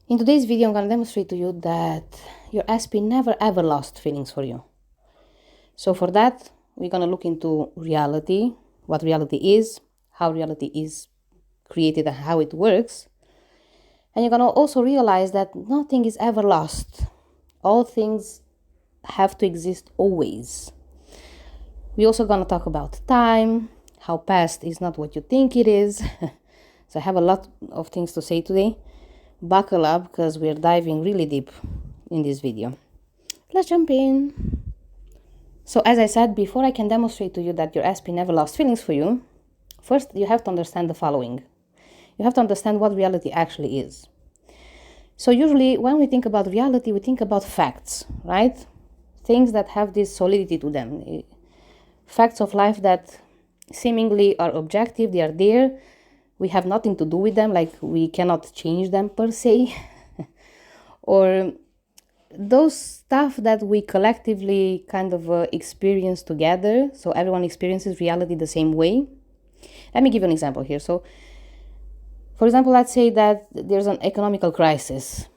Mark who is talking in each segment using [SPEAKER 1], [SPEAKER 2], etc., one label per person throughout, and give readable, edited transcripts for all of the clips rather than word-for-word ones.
[SPEAKER 1] In today's video, I'm going to demonstrate to you that your SP never ever lost feelings for you. So for that, we're going to look into reality, what reality is, how reality is created and how it works. And you're going to also realize that nothing is ever lost. All things have to exist always. We're also going to talk about time, how past is not what you think it is. So I have a lot of things to say today. Buckle up because we're diving really deep in this video. Let's jump in. So as I said, before I can demonstrate to you that your SP never lost feelings for you, first you have to understand the following. You have to understand what reality actually is. So usually when we think about reality, we think about facts, right? Things that have this solidity to them. Facts of life that seemingly are objective, they are there. We have nothing to do with them, like we cannot change them per se. Or those stuff that we collectively kind of experience together. So everyone experiences reality the same way. Let me give you an example here. So, for example, let's say that there's an economical crisis.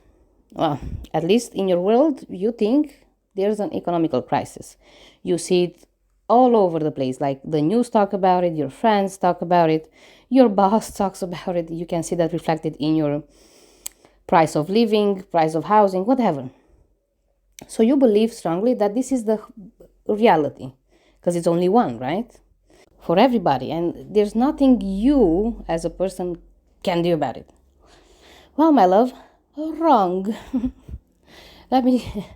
[SPEAKER 1] Well, at least in your world, you think there's an economical crisis. You see it all over the place, like the news talk about it, your friends talk about it, your boss talks about it. You can see that reflected in your price of living, price of housing, whatever. So you believe strongly that this is the reality, because it's only one, right? For everybody, and there's nothing you as a person can do about it. Well, my love, wrong. let me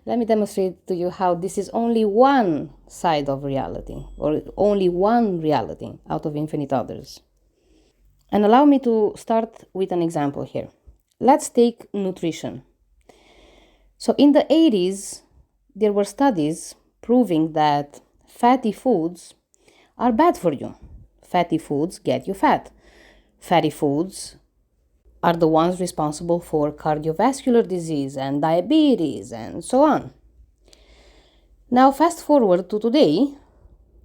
[SPEAKER 1] let me demonstrate to you how this is only one side of reality, or only one reality out of infinite others. And allow me to start with an example here. Let's take nutrition. So in the 80s, there were studies proving that fatty foods are bad for you. Fatty foods get you fat. Fatty foods are the ones responsible for cardiovascular disease and diabetes and so on. Now, fast forward to today,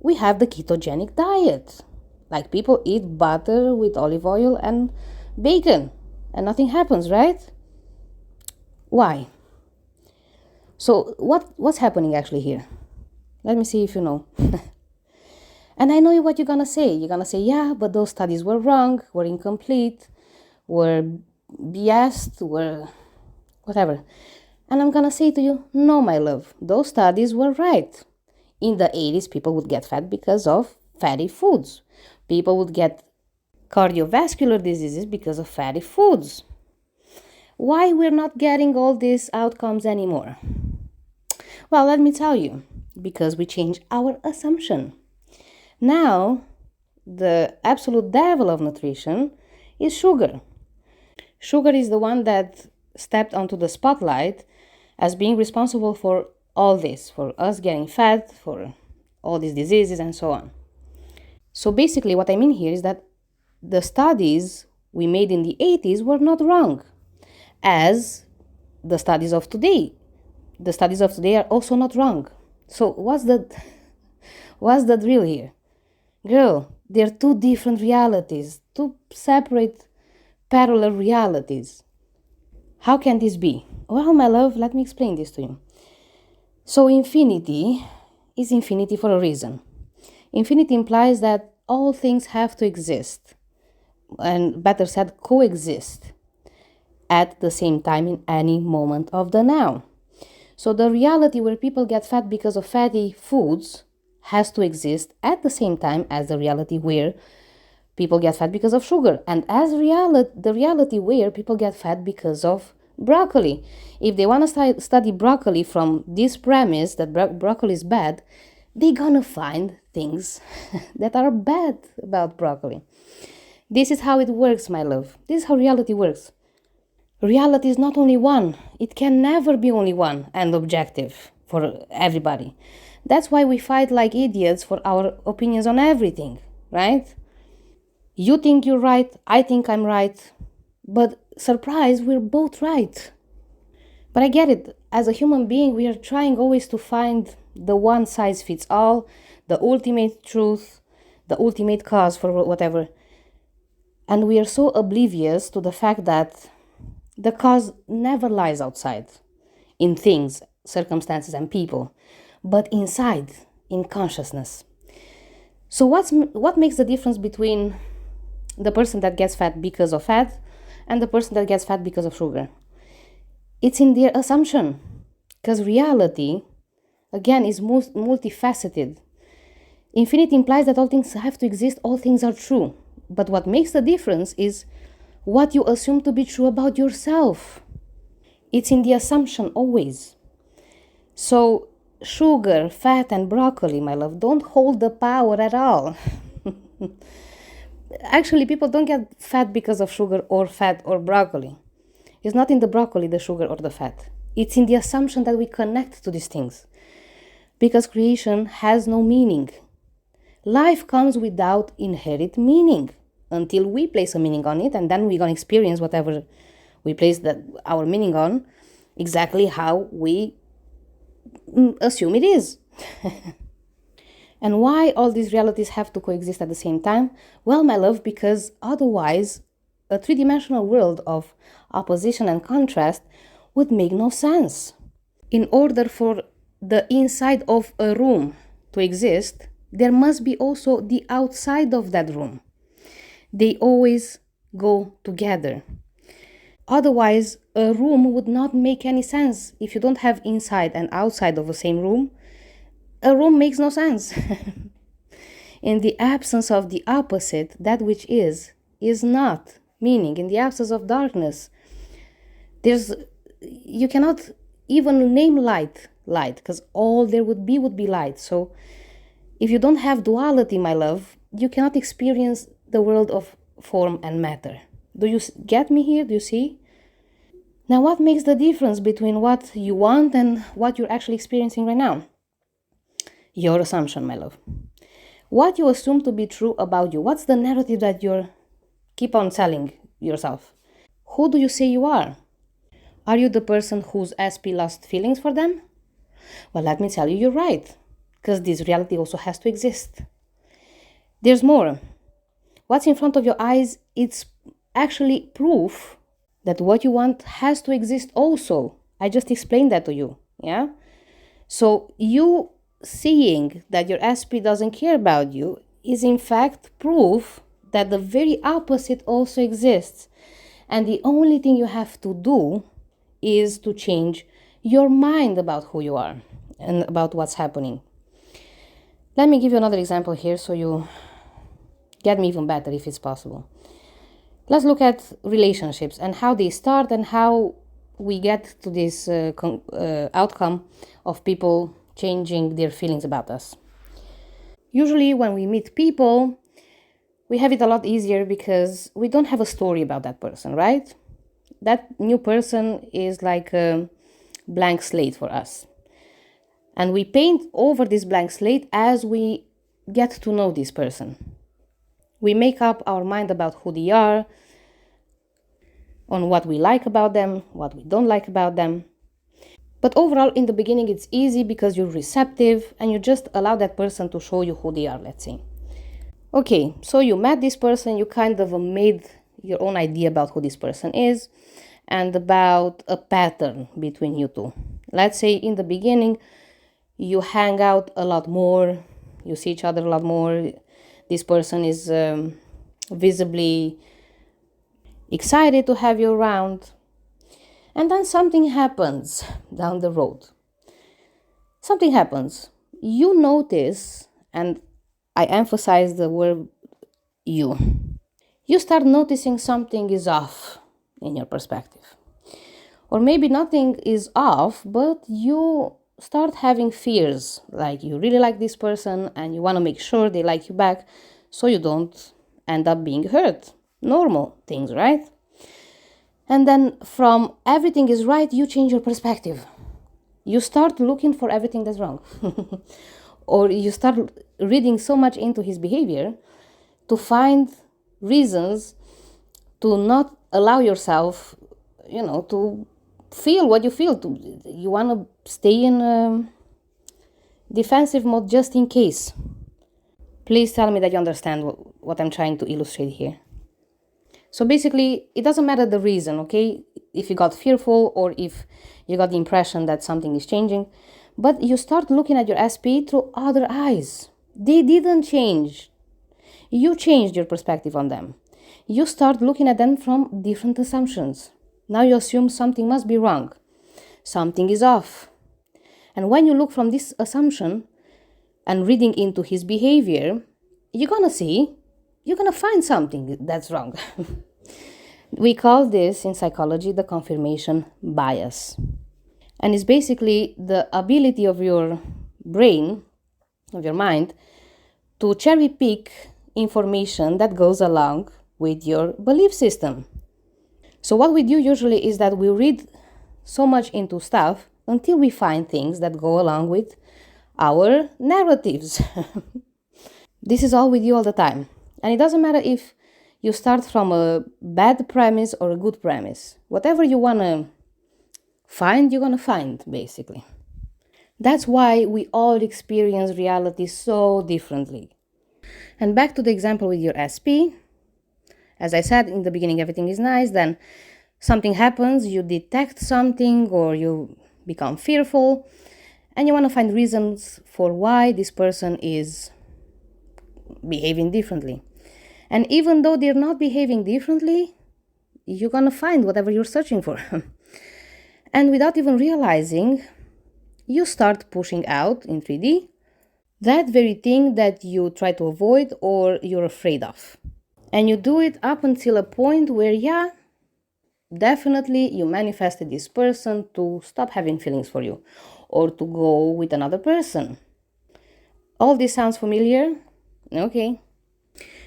[SPEAKER 1] we have the ketogenic diet. Like people eat butter with olive oil and bacon, and nothing happens, right? Why? So what's happening actually here? Let me see if you know. And I know what you're gonna say. You're gonna say, yeah, but those studies were wrong, were incomplete, were BS'd, were whatever. And I'm gonna say to you, no, my love, those studies were right. In the 80s, people would get fat because of fatty foods. People would get cardiovascular diseases because of fatty foods. Why we're not getting all these outcomes anymore? Well, let me tell you, because we changed our assumption. Now, the absolute devil of nutrition is sugar. Sugar is the one that stepped onto the spotlight as being responsible for all this, for us getting fat, for all these diseases and so on. So basically what I mean here is that the studies we made in the 80s were not wrong, as the studies of today. The studies of today are also not wrong. So what's the drill here? Girl, they're two different realities, two separate parallel realities. How can this be? Well, my love, let me explain this to you. So infinity is infinity for a reason. Infinity implies that all things have to exist, and better said, coexist at the same time in any moment of the now. So the reality where people get fat because of fatty foods has to exist at the same time as the reality where people get fat because of sugar, and as the reality where people get fat because of broccoli. If they want to study broccoli from this premise that broccoli is bad, they're gonna find things that are bad about broccoli. This is how it works, my love. This is how reality works. Reality is not only one. It can never be only one and objective for everybody. That's why we fight like idiots for our opinions on everything, right? You think you're right, I think I'm right, but surprise, we're both right. But I get it. As a human being, we are trying always to find the one size fits all, the ultimate truth, the ultimate cause for whatever. And we are so oblivious to the fact that The cause never lies outside, in things, circumstances, and people, but inside, in consciousness. So, what makes the difference between the person that gets fat because of fat and the person that gets fat because of sugar? It's in their assumption, because reality, again, is multifaceted. Infinity implies that all things have to exist, all things are true. But what makes the difference is what you assume to be true about yourself. It's in the assumption always. So, sugar, fat, and broccoli, my love, don't hold the power at all. Actually, people don't get fat because of sugar or fat or broccoli. It's not in the broccoli, the sugar, or the fat. It's in the assumption that we connect to these things. Because creation has no meaning. Life comes without inherent meaning until we place a meaning on it, and then we're going to experience whatever we place our meaning on exactly how we assume it is. And why all these realities have to coexist at the same time? Well, my love, because otherwise a three-dimensional world of opposition and contrast would make no sense. In order for the inside of a room to exist, there must be also the outside of that room. They always go together. Otherwise, a room would not make any sense. If you don't have inside and outside of the same room, a room makes no sense. In the absence of the opposite, that which is not. Meaning, in the absence of darkness, you cannot even name light, because all there would be light. So, if you don't have duality, my love, you cannot experience the world of form and matter. Do you get me here? Do you see? Now, what makes the difference between what you want and what you're actually experiencing right now? Your assumption, my love. What you assume to be true about you. What's the narrative that you keep on selling yourself? Who do you say you are? Are you the person whose SP lost feelings for them? Well, let me tell you, you're right. Because this reality also has to exist. There's more. What's in front of your eyes, it's actually proof that what you want has to exist also. I just explained that to you, yeah? So you seeing that your SP doesn't care about you is in fact proof that the very opposite also exists. And the only thing you have to do is to change your mind about who you are and about what's happening. Let me give you another example here so you get me even better if it's possible. Let's look at relationships and how they start and how we get to this outcome of people changing their feelings about us. Usually when we meet people, we have it a lot easier because we don't have a story about that person, right? That new person is like a blank slate for us. And we paint over this blank slate as we get to know this person. We make up our mind about who they are, on what we like about them, what we don't like about them. But overall, in the beginning, it's easy because you're receptive and you just allow that person to show you who they are, let's say. Okay, so you met this person, you kind of made your own idea about who this person is and about a pattern between you two. Let's say in the beginning, you hang out a lot more, you see each other a lot more. This person is visibly excited to have you around. And then something happens down the road. Something happens. You notice, and I emphasize the word you. You start noticing something is off in your perspective. Or maybe nothing is off, but you start having fears. Like you really like this person and you want to make sure they like you back so you don't end up being hurt. Normal things, right? And then from everything is right, you change your perspective. You start looking for everything that's wrong. Or you start reading so much into his behavior to find reasons to not allow yourself, to feel what you feel. You want to stay in defensive mode just in case. Please tell me that you understand what I'm trying to illustrate here. So basically, it doesn't matter the reason, okay? if you got fearful or if you got the impression that something is changing. But you start looking at your SP through other eyes. They didn't change. You changed your perspective on them. You start looking at them from different assumptions. Now you assume something must be wrong. Something is off. And when you look from this assumption and reading into his behavior, you're gonna find something that's wrong. We call this in psychology the confirmation bias. And it's basically the ability of your brain, of your mind, to cherry pick information that goes along with your belief system. So what we do usually is that we read so much into stuff until we find things that go along with our narratives. This is all we do all the time. And it doesn't matter if you start from a bad premise or a good premise. Whatever you want to find, you're going to find, basically. That's why we all experience reality so differently. And back to the example with your SP. As I said in the beginning, everything is nice. Then something happens, you detect something or you become fearful. And you want to find reasons for why this person is behaving differently. And even though they're not behaving differently, you're going to find whatever you're searching for. And without even realizing, you start pushing out in 3D that very thing that you try to avoid or you're afraid of. And you do it up until a point where, yeah, definitely you manifested this person to stop having feelings for you or to go with another person. All this sounds familiar? Okay.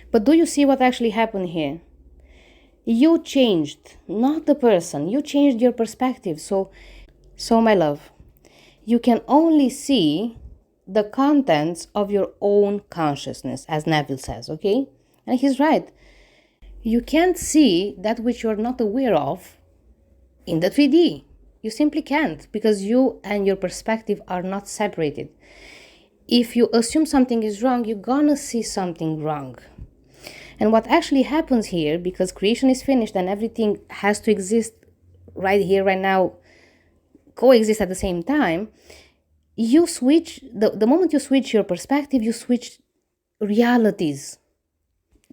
[SPEAKER 1] But do you see what actually happened here? You changed, not the person. You changed your perspective. So my love, you can only see the contents of your own consciousness, as Neville says, okay? And he's right. You can't see that which you're not aware of in the 3D. You simply can't, because you and your perspective are not separated. If you assume something is wrong, you're gonna see something wrong. And what actually happens here, because creation is finished and everything has to exist right here, right now, coexist at the same time, you switch, the moment you switch your perspective, you switch realities.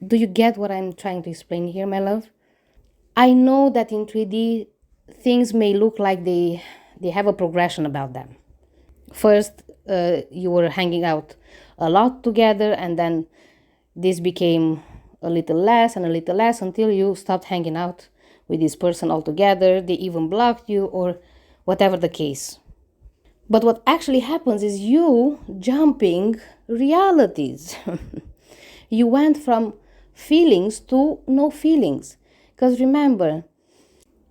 [SPEAKER 1] Do you get what I'm trying to explain here, my love? I know that in 3D, things may look like they have a progression about them. First, you were hanging out a lot together, and then this became a little less and a little less until you stopped hanging out with this person altogether. They even blocked you or whatever the case. But what actually happens is you jumping realities. You went from feelings to no feelings. Because remember,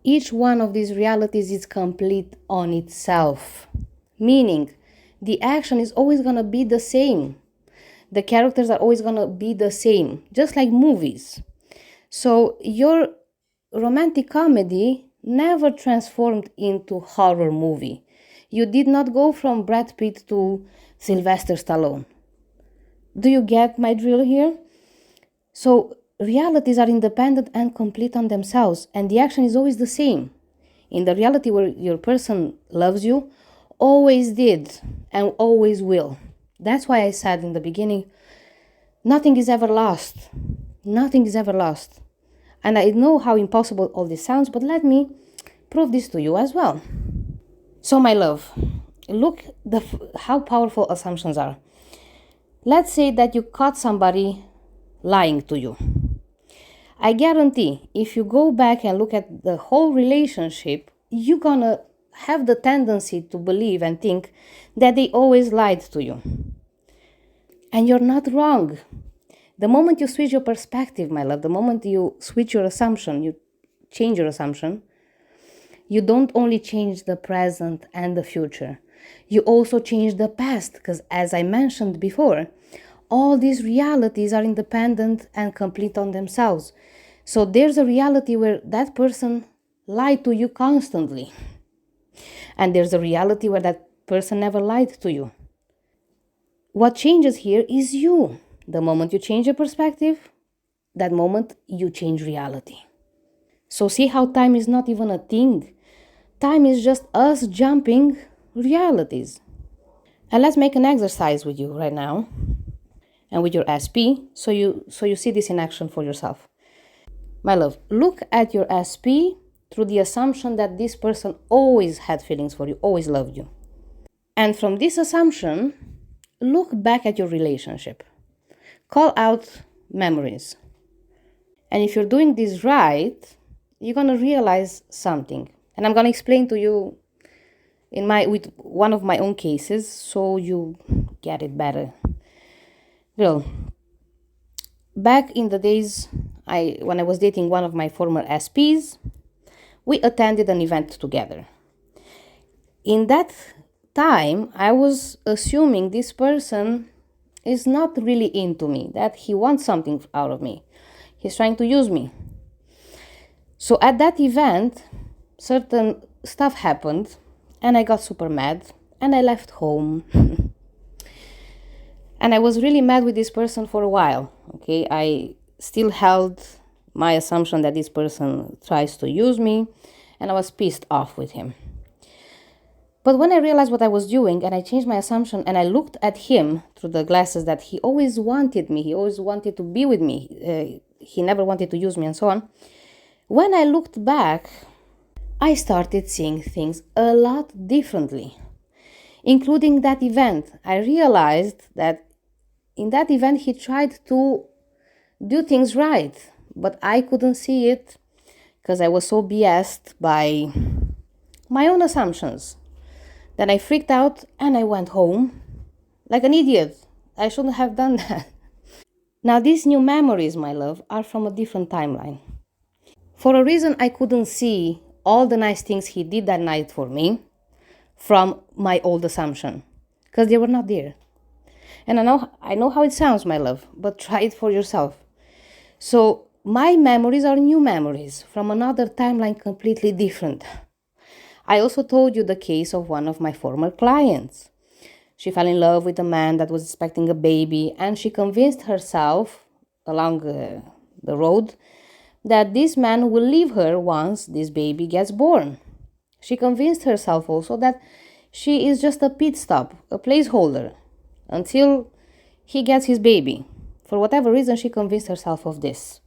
[SPEAKER 1] each one of these realities is complete on itself. Meaning, the action is always going to be the same. The characters are always going to be the same, just like movies. So your romantic comedy never transformed into horror movie. You did not go from Brad Pitt to Sylvester Stallone. Do you get my drill here? So realities are independent and complete on themselves, and the action is always the same. In the reality where your person loves you, always did and always will. That's why I said in the beginning, nothing is ever lost. Nothing is ever lost. And I know how impossible all this sounds, but let me prove this to you as well. So my love, look how powerful assumptions are. Let's say that you caught somebody lying to you. I guarantee if you go back and look at the whole relationship, you're gonna have the tendency to believe and think that they always lied to you. And you're not wrong. The moment you switch your perspective, my love, the moment you switch your assumption, you change your assumption, you don't only change the present and the future, you also change the past, because as I mentioned before, all these realities are independent and complete on themselves. So there's a reality where that person lied to you constantly. And there's a reality where that person never lied to you. What changes here is you. The moment you change your perspective, that moment you change reality. So see how time is not even a thing? Time is just us jumping realities. And let's make an exercise with you right now and with your SP so you see this in action for yourself. My love, look at your SP through the assumption that this person always had feelings for you, always loved you. And from this assumption, look back at your relationship. Call out memories. And if you're doing this right, you're going to realize something. And I'm going to explain to you with one of my own cases so you get it better. Girl, back in the days when I was dating one of my former SPs, we attended an event together. In that time, I was assuming this person is not really into me, that he wants something out of me. He's trying to use me. So at that event, certain stuff happened and I got super mad and I left home. And I was really mad with this person for a while. Okay, I still held my assumption that this person tries to use me and I was pissed off with him. But when I realized what I was doing and I changed my assumption and I looked at him through the glasses that he always wanted me, he always wanted to be with me, he never wanted to use me and so on. When I looked back, I started seeing things a lot differently, including that event. I realized that in that event he tried to do things right, but I couldn't see it because I was so BS'd by my own assumptions. Then I freaked out and I went home like an idiot. I shouldn't have done that. Now these new memories, my love, are from a different timeline. For a reason, I couldn't see all the nice things he did that night for me from my old assumption because they were not there. And I know how it sounds, my love, but try it for yourself. So my memories are new memories from another timeline completely different. I also told you the case of one of my former clients. She fell in love with a man that was expecting a baby and she convinced herself along the road that this man will leave her once this baby gets born. She convinced herself also that she is just a pit stop, a placeholder, until he gets his baby. For whatever reason, she convinced herself of this.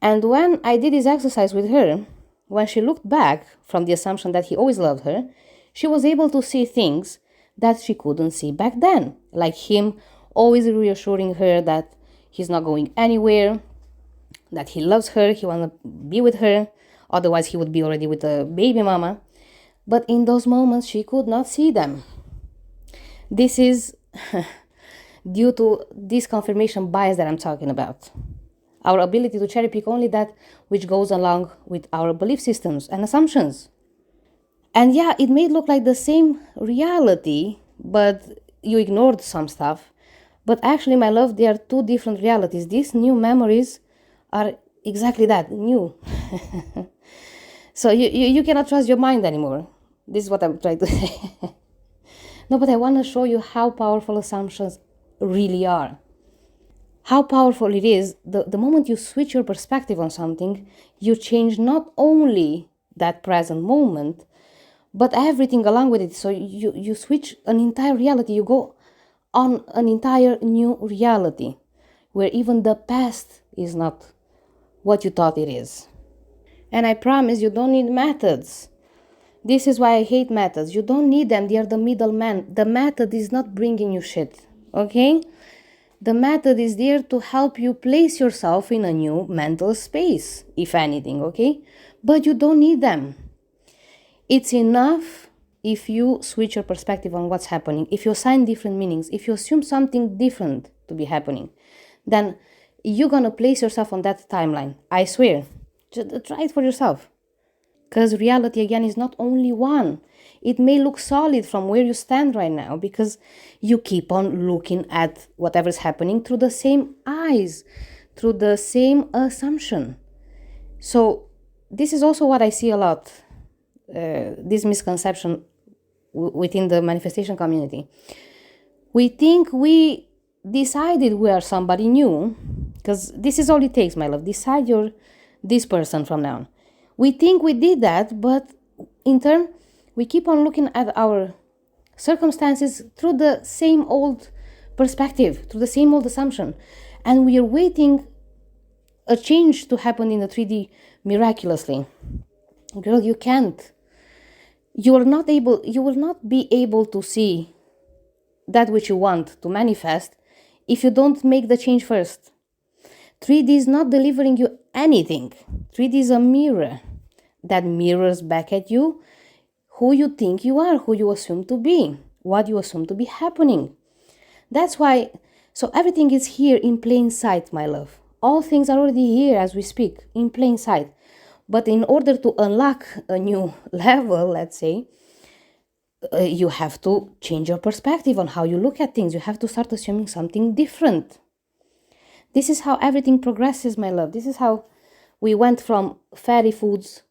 [SPEAKER 1] And when I did this exercise with her, when she looked back from the assumption that he always loved her, she was able to see things that she couldn't see back then, like him always reassuring her that he's not going anywhere, that he loves her, he wants to be with her, otherwise he would be already with a baby mama. But in those moments, she could not see them. This is due to this confirmation bias that I'm talking about. Our ability to cherry pick only that which goes along with our belief systems and assumptions. And yeah, it may look like the same reality, but you ignored some stuff. But actually, my love, they are two different realities. These new memories are exactly that, new. So you cannot trust your mind anymore. This is what I'm trying to say. No, but I want to show you how powerful assumptions really are. How powerful it is, the moment you switch your perspective on something, you change not only that present moment, but everything along with it. So you switch an entire reality, you go on an entire new reality, where even the past is not what you thought it is. And I promise you don't need methods. This is why I hate methods. You don't need them, they are the middleman. The method is not bringing you shit, okay? The method is there to help you place yourself in a new mental space, if anything, okay? But you don't need them. It's enough if you switch your perspective on what's happening, if you assign different meanings, if you assume something different to be happening, then you're gonna place yourself on that timeline. I swear. Just try it for yourself. Because reality, again, is not only one. It may look solid from where you stand right now because you keep on looking at whatever's happening through the same eyes, through the same assumption. So this is also what I see a lot, this misconception within the manifestation community. We think we decided we are somebody new, because this is all it takes, my love. Decide you're this person from now on. We think we did that, but in turn, we keep on looking at our circumstances through the same old perspective, through the same old assumption. And we are waiting a change to happen in the 3D miraculously. Girl, you can't. You will not be able to see that which you want to manifest if you don't make the change first. 3D is not delivering you anything. 3D is a mirror that mirrors back at you who you think you are, who you assume to be, what you assume to be happening. That's why, so everything is here in plain sight, my love. All things are already here as we speak, in plain sight. But in order to unlock a new level, let's say, you have to change your perspective on how you look at things. You have to start assuming something different. This is how everything progresses, my love. This is how we went from fatty foods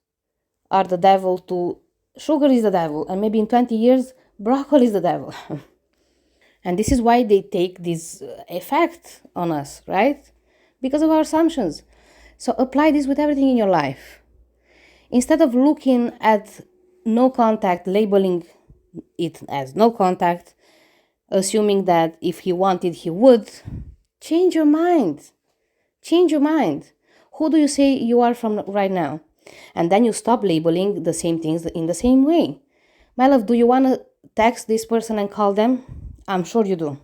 [SPEAKER 1] are the devil to sugar is the devil. And maybe in 20 years, broccoli is the devil. And this is why they take this effect on us, right? Because of our assumptions. So apply this with everything in your life. Instead of looking at no contact, labeling it as no contact, assuming that if he wanted, he would, change your mind. Change your mind. Who do you say you are from right now? And then you stop labeling the same things in the same way. My love, do you want to text this person and call them? I'm sure you do.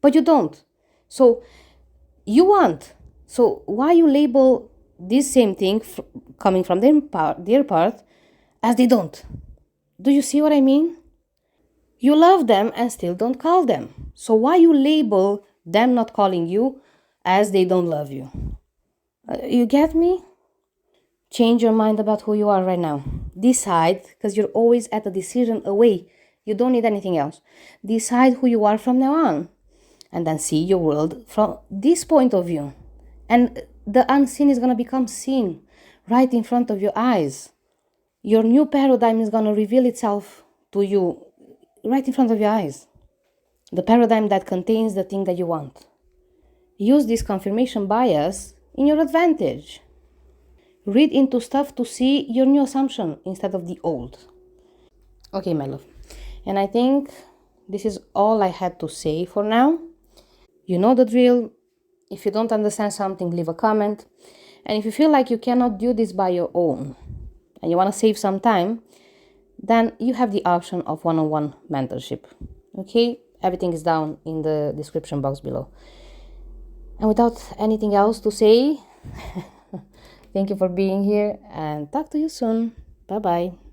[SPEAKER 1] But you don't. So you want. So why you label this same thing coming from their part as they don't? Do you see what I mean? You love them and still don't call them. So why you label them not calling you as they don't love you? You get me? Change your mind about who you are right now. Decide, because you're always at a decision away. You don't need anything else. Decide who you are from now on. And then see your world from this point of view. And the unseen is going to become seen right in front of your eyes. Your new paradigm is going to reveal itself to you right in front of your eyes. The paradigm that contains the thing that you want. Use this confirmation bias in your advantage. Read into stuff to see your new assumption instead of the old. Okay, my love. And I think this is all I had to say for now. You know the drill. If you don't understand something, leave a comment. And if you feel like you cannot do this by your own and you want to save some time, then you have the option of one-on-one mentorship. Okay? Everything is down in the description box below. And without anything else to say, thank you for being here and talk to you soon. Bye-bye.